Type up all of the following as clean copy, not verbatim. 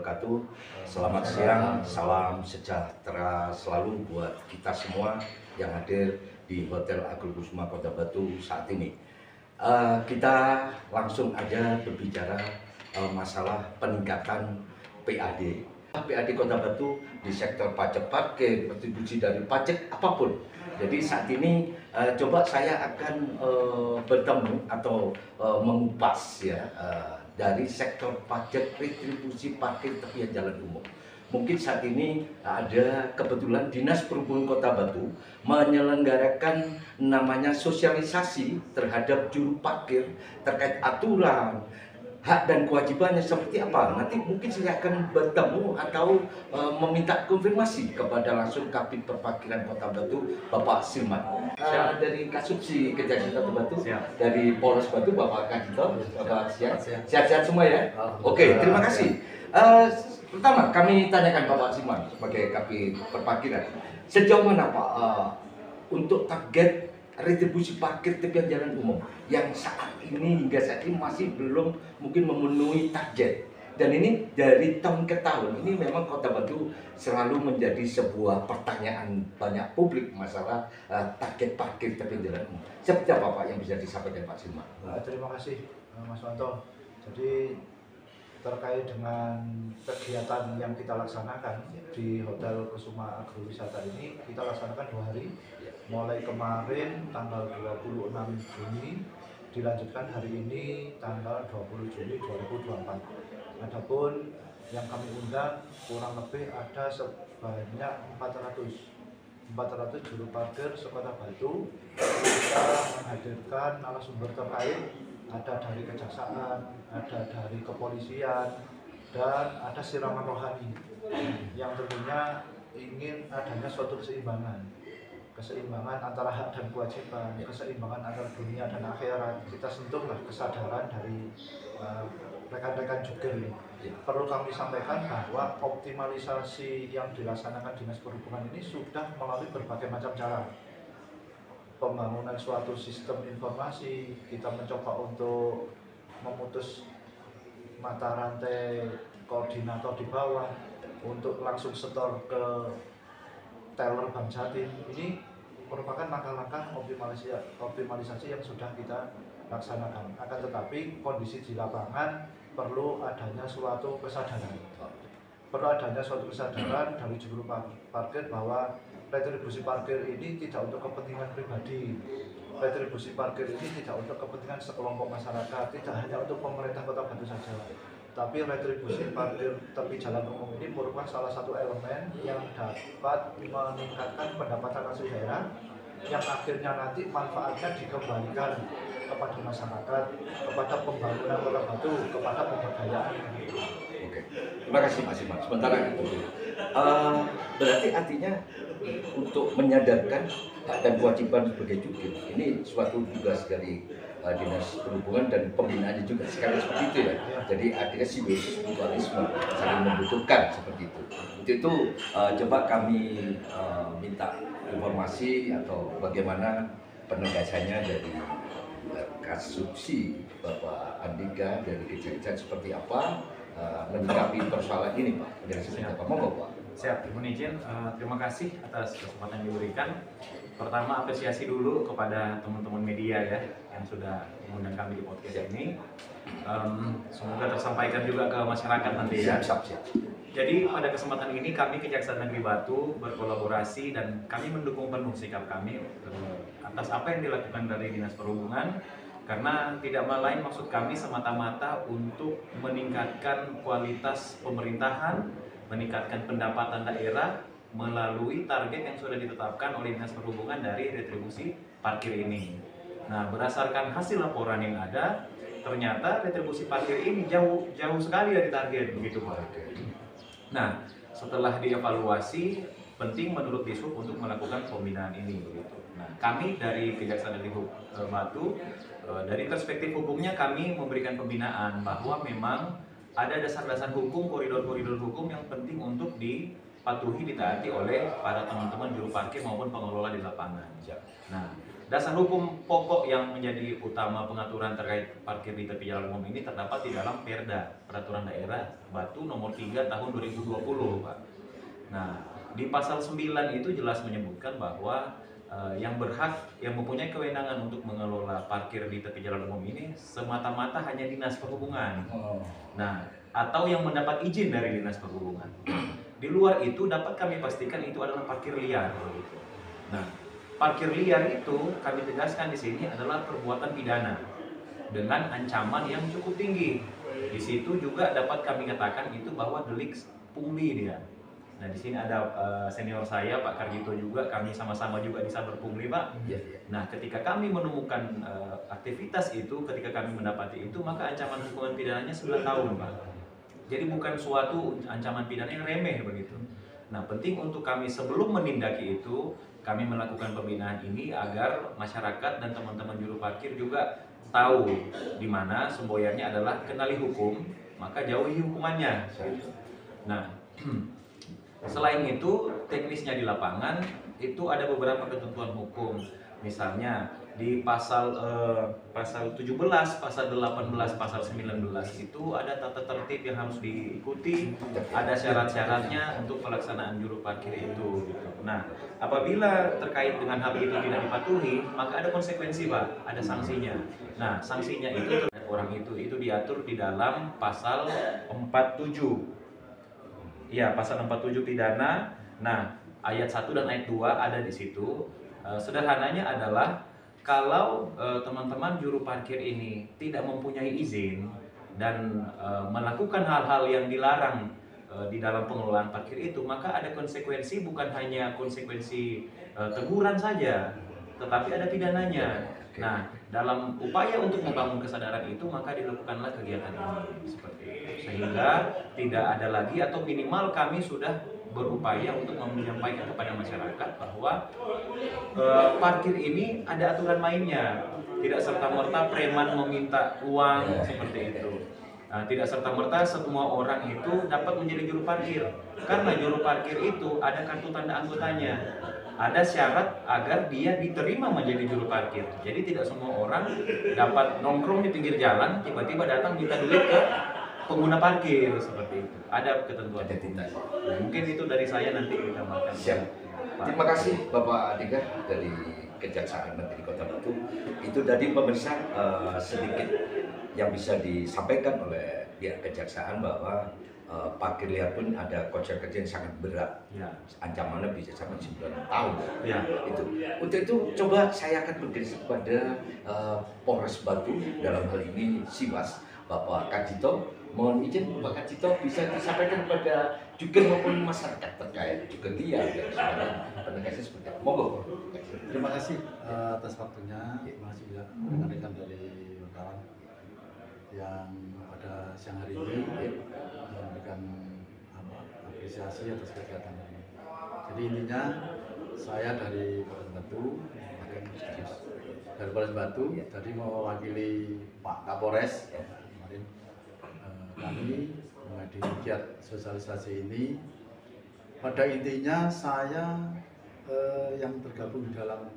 wabarakatuh. Selamat siang, salam sejahtera selalu buat kita semua yang hadir di Hotel Agrokosuma Kota Batu saat ini. Kita langsung aja berbicara masalah peningkatan PAD. PAD Kota Batu di sektor pajak parkir, retribusi dari pajak apapun. Jadi saat ini coba saya akan bertemu atau mengupas ya dari sektor pajak retribusi parkir tepian jalan umum. Mungkin saat ini ada kebetulan Dinas Perhubungan Kota Batu menyelenggarakan namanya sosialisasi terhadap juru parkir terkait aturan, hak dan kewajibannya seperti apa. Nanti mungkin saya akan bertemu atau meminta konfirmasi kepada langsung Kabid Perparkiran Kota Batu, Bapak Silman. Dari Kasubsi Kejaksaan Kota Batu, dari Polres Batu, Bapak Kadito, Bapak sehat-sehat semua ya. Oke, terima kasih. Pertama kami tanyakan Bapak Silman sebagai Kabid Perparkiran, sejauh mana Pak untuk target retribusi parkir tepian jalan umum yang saat ini hingga saat ini masih belum mungkin memenuhi target, dan ini dari tahun ke tahun ini memang Kota Batu selalu menjadi sebuah pertanyaan banyak publik masalah target parkir tepian jalan umum. Seperti apa Pak yang bisa disampaikan Pak Silman? Terima kasih Mas Wanto. Jadi terkait dengan kegiatan yang kita laksanakan di Hotel Kusuma Agrowisata ini, kita laksanakan 2 hari, mulai kemarin tanggal 26 Juni, dilanjutkan hari ini tanggal 20 Juni 2024. Adapun yang kami undang kurang lebih ada sebanyak 400 juru parkir sekota Batu. Kita menghadirkan narasumber terkait, ada dari kejaksaan, ada dari kepolisian, dan ada siraman rohani yang tentunya ingin adanya suatu keseimbangan antara hak dan kewajiban, keseimbangan antara dunia dan akhirat. Kita sentuhlah kesadaran dari rekan-rekan jukir. Perlu kami sampaikan bahwa optimalisasi yang dilaksanakan Dinas Perhubungan ini sudah melalui berbagai macam cara. Pembangunan suatu sistem informasi, kita mencoba untuk memutus mata rantai koordinator di bawah untuk langsung setor ke teller Bank Jatim. Ini merupakan langkah-langkah optimalisasi yang sudah kita laksanakan. Akan tetapi kondisi di lapangan perlu adanya suatu kesadaran. Dari juru parkir bahwa retribusi parkir ini tidak untuk kepentingan pribadi. Retribusi parkir ini tidak untuk kepentingan sekelompok masyarakat, tidak hanya untuk pemerintah Kota Batu saja. Tapi retribusi parkir tepi jalan umum ini merupakan salah satu elemen yang dapat meningkatkan pendapatan asli daerah, yang akhirnya nanti manfaatnya dikembalikan kepada masyarakat, kepada pembangunan Kota Batu, kepada pemberdayaan. Oke, terima kasih Pak Silman. Sementara itu, berarti artinya untuk menyadarkan hak dan kewajiban sebagai jukir ini suatu tugas dari Dinas Perhubungan dan pembinaannya juga sekali seperti itu ya. Jadi artinya simbiosis mutualisme, saling membutuhkan seperti itu. Itu coba kami minta informasi atau bagaimana penegasannya dari Kasubsi Bapak Andika dari Kejaksaan seperti apa menyikapi persoalan ini Pak. Dari seperti apa? Monggo Pak. Siap, mohon izin. Terima kasih atas kesempatan yang diberikan. Pertama, apresiasi dulu kepada teman-teman media ya yang sudah mengundang kami di podcast ini. Semoga tersampaikan juga ke masyarakat nanti ya. Siap. Jadi pada kesempatan ini kami Kejaksaan Negeri Batu berkolaborasi dan kami mendukung penuh sikap kami atas apa yang dilakukan dari Dinas Perhubungan, karena tidak lain maksud kami semata-mata untuk meningkatkan kualitas pemerintahan, meningkatkan pendapatan daerah melalui target yang sudah ditetapkan oleh Dinas Perhubungan dari retribusi parkir ini. Nah, berdasarkan hasil laporan yang ada, ternyata retribusi parkir ini jauh sekali dari target, begitu Pak. Nah, setelah dievaluasi, penting menurut Dishub untuk melakukan pembinaan ini, begitu. Nah, kami dari Kejaksaan Negeri Batu, dari perspektif hukumnya kami memberikan pembinaan bahwa memang ada dasar-dasar hukum, koridor-koridor hukum yang penting untuk dipatuhi, ditaati oleh para teman-teman juru parkir maupun pengelola di lapangan. Nah, dasar hukum pokok yang menjadi utama pengaturan terkait parkir di tepi jalan umum ini terdapat di dalam Perda Peraturan Daerah Batu nomor 3 tahun 2020, Pak. Nah, di pasal 9 itu jelas menyebutkan bahwa yang berhak, yang mempunyai kewenangan untuk mengelola parkir di tepi jalan umum ini semata-mata hanya Dinas Perhubungan. Nah, atau yang mendapat izin dari Dinas Perhubungan. Di luar itu dapat kami pastikan itu adalah parkir liar. Nah, parkir liar itu kami tegaskan di sini adalah perbuatan pidana dengan ancaman yang cukup tinggi. Di situ juga dapat kami katakan itu bahwa delik pungli dia. Nah, di sini ada senior saya Pak Karjito juga, kami sama-sama juga di Saber Pungli, Pak. Nah, ketika kami menemukan aktivitas itu, ketika kami mendapati itu, maka ancaman hukuman pidananya 9 tahun, Pak. Jadi bukan suatu ancaman pidana yang remeh begitu. Nah, penting untuk kami sebelum menindaki itu, kami melakukan pembinaan ini agar masyarakat dan teman-teman juru parkir juga tahu di mana semboyannya adalah kenali hukum, maka jauhi hukumannya. Nah, selain itu, teknisnya di lapangan itu ada beberapa ketentuan hukum. Misalnya di pasal 17, pasal 18, pasal 19 itu ada tata tertib yang harus diikuti, ada syarat-syaratnya untuk pelaksanaan juru parkir itu gitu. Nah, apabila terkait dengan hal itu tidak dipatuhi, maka ada konsekuensi, Pak, ada sanksinya. Nah, sanksinya itu terhadap orang itu diatur di dalam pasal 47. Iya, pasal 47 pidana. Nah, ayat 1 dan ayat 2 ada di situ. Sederhananya adalah kalau teman-teman juru parkir ini tidak mempunyai izin dan melakukan hal-hal yang dilarang di dalam pengelolaan parkir itu, maka ada konsekuensi, bukan hanya konsekuensi teguran saja, tetapi ada pidananya. Nah, dalam upaya untuk membangun kesadaran itu, maka dilakukanlah kegiatan ini seperti itu, sehingga tidak ada lagi, atau minimal kami sudah berupaya untuk menyampaikan kepada masyarakat bahwa parkir ini ada aturan mainnya, tidak serta-merta preman meminta uang seperti itu. Nah, tidak serta-merta semua orang itu dapat menjadi juru parkir, karena juru parkir itu ada kartu tanda anggotanya. Ada syarat agar dia diterima menjadi juru parkir. Jadi tidak semua orang dapat nongkrong di pinggir jalan, tiba-tiba datang minta duit ke pengguna parkir seperti itu. Ada ketentuan. Nah, mungkin itu dari saya, nanti kita makan. Siap. Terima kasih Bapak Adhika dari Kejaksaan Negeri Kota Batu. Itu tadi pemirsa sedikit yang bisa disampaikan oleh pihak kejaksaan bahwa parkir liar pun ada konsekuensi yang sangat berat. Ya. Ancamannya bisa sampai 9 tahun. Ya. Itu. Untuk itu coba saya akan bergeser kepada Polres Batu, dalam hal ini Simas, Bapak Karjito. Mohon izin Bapak Karjito bisa disampaikan kepada jukir maupun masyarakat terkait jukir liar dan sebagainya. Penegasan seperti apa? Monggo. Terima kasih atas waktunya. Terima kasih juga rekan-rekan dari wartawan yang pada siang hari ini memberikan apresiasi atas kegiatan ini. Jadi intinya saya dari Polres Batu, tadi mewakili Pak Kapolres kemarin, kami menghadiri kegiatan sosialisasi ini. Pada intinya saya yang tergabung di dalam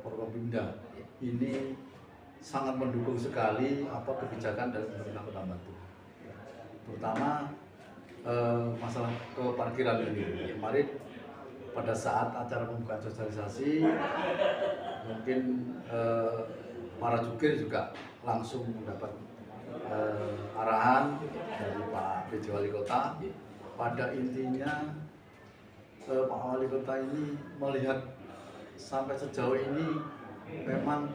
Forkopimda ini sangat mendukung sekali kebijakan dari pemerintah Kota Batu, terutama masalah keparkiran ini. Kemarin pada saat acara pembukaan sosialisasi, mungkin para jukir juga langsung mendapat arahan dari Pak PJ Wali Kota. Pada intinya Pak Wali Kota ini melihat sampai sejauh ini memang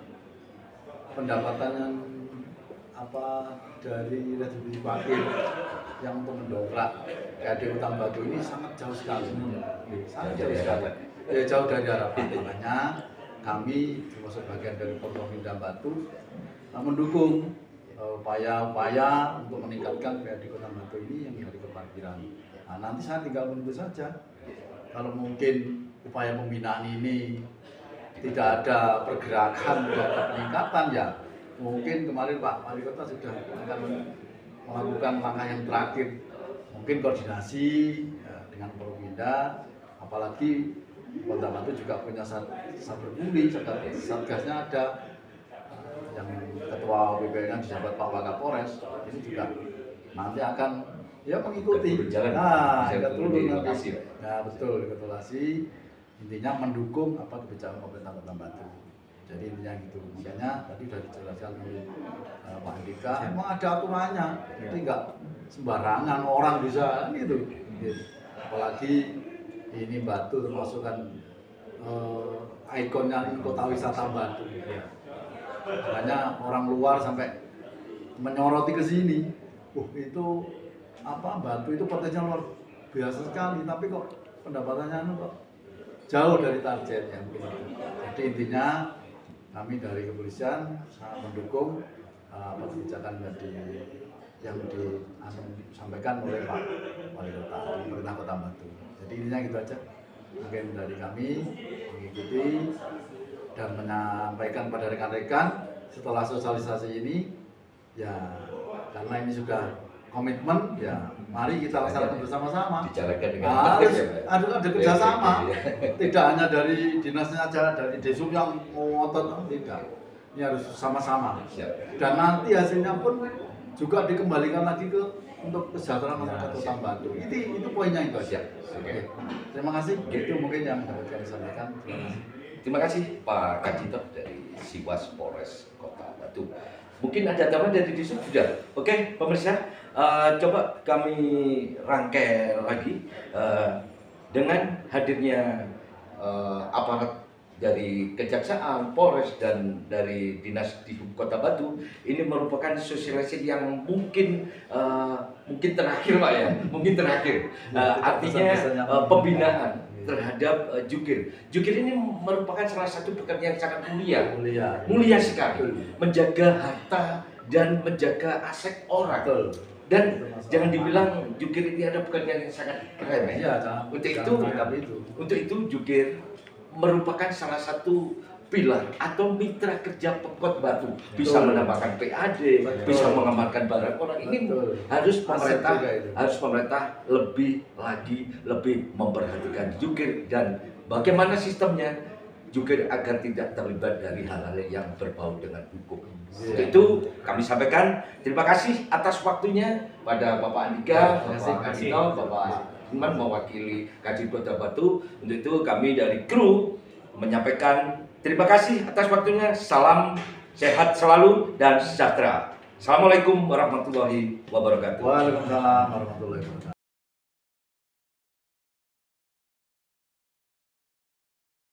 pendapatannya dari retribusi parkir yang untuk mendongkrak KD Utang Batu ini sangat jauh sekali, sangat jauh sekali, jauh dari harapan. Makanya kami termasuk bagian dari Forkopimda Batu mendukung upaya-upaya untuk meningkatkan KD Utang Batu ini yang dari keparkiran. Nah, nanti saya tinggal menunggu saja. Kalau mungkin upaya pembinaan ini tidak ada pergerakan, tidak ada peningkatan, ya mungkin kemarin Pak Wali Kota sudah akan melakukan langkah yang terakhir, mungkin koordinasi ya, dengan Forkopimda, apalagi Kota Batu juga punya Saberbuli, satgasnya ada, yang ketua OPP-nya dijabat Pak Wakapolres, ini juga nanti akan ya mengikuti. Berjalan, Nah, bisa kita turun turun di nanti. lokasi. Nah, betul, rekapitulasi intinya mendukung apa kebijakan pemerintah Kota Batu. Jadi intinya gitu. Makanya tadi sudah dijelaskan oleh Pak Andika, memang ada aturannya. Jadi enggak sembarangan orang bisa gitu. Apalagi ini Batu termasuk kan ikonnya kota wisata Batu. Makanya orang luar sampai menyoroti ke sini. Itu apa, Batu itu potensial luar biasa sekali, tapi kok pendapatannya kok jauh dari target yang begitu. Jadi intinya kami dari kepolisian sangat mendukung apa kebijakan yang disampaikan oleh Pak Wali Kota, pemerintah Kota Batu. Jadi intinya gitu aja. Mungkin dari kami mengikuti dan menyampaikan pada rekan-rekan setelah sosialisasi ini, ya karena ini sudah komitmen, ya mari kita laksanakan bersama-sama. Bicarakan dengan Harus ada ada kerjasama, tidak hanya dari dinasnya aja, dari Desub yang ngotot, tidak. Ini harus sama-sama. Dan nanti hasilnya pun juga dikembalikan lagi untuk kesejahteraan masyarakat Kota Batu. Itu poinnya itu aja. Oke. Terima kasih. Itu mungkin yang dapat kami sampaikan. Terima kasih Pak Kajito dari Siwas Polres Kota Batu. Mungkin ada tambahan dari Disub sudah. Oke, pemirsa, coba kami rangkai lagi dengan hadirnya aparat dari Kejaksaan, Polres, dan dari Dinas Dihub Kota Batu. Ini merupakan sosialisasi yang mungkin terakhir Pak ya, mungkin terakhir. Artinya pembinaan terhadap jukir. Jukir ini merupakan salah satu pekerjaan yang sangat mulia sekali, menjaga harta dan menjaga aset orang. Dan jangan dibilang jukir ini ada pekerjaan yang sangat remeh. Untuk itu jukir merupakan salah satu pilar atau mitra kerja Pemkot Batu, bisa menambahkan PAD, bisa mengamankan barang orang. Ini harus pemerintah lebih memperhatikan jukir dan bagaimana sistemnya jukir agar tidak terlibat dari hal-hal yang berbau dengan hukum. Untuk itu kami sampaikan terima kasih atas waktunya pada Bapak Andika, Bapak Kajito, Bapak Iman mewakili Kadin Kota Batu. Untuk itu kami dari kru menyampaikan terima kasih atas waktunya. Salam sehat selalu dan sejahtera. Assalamualaikum warahmatullahi wabarakatuh. Waalaikumsalam warahmatullahi wabarakatuh.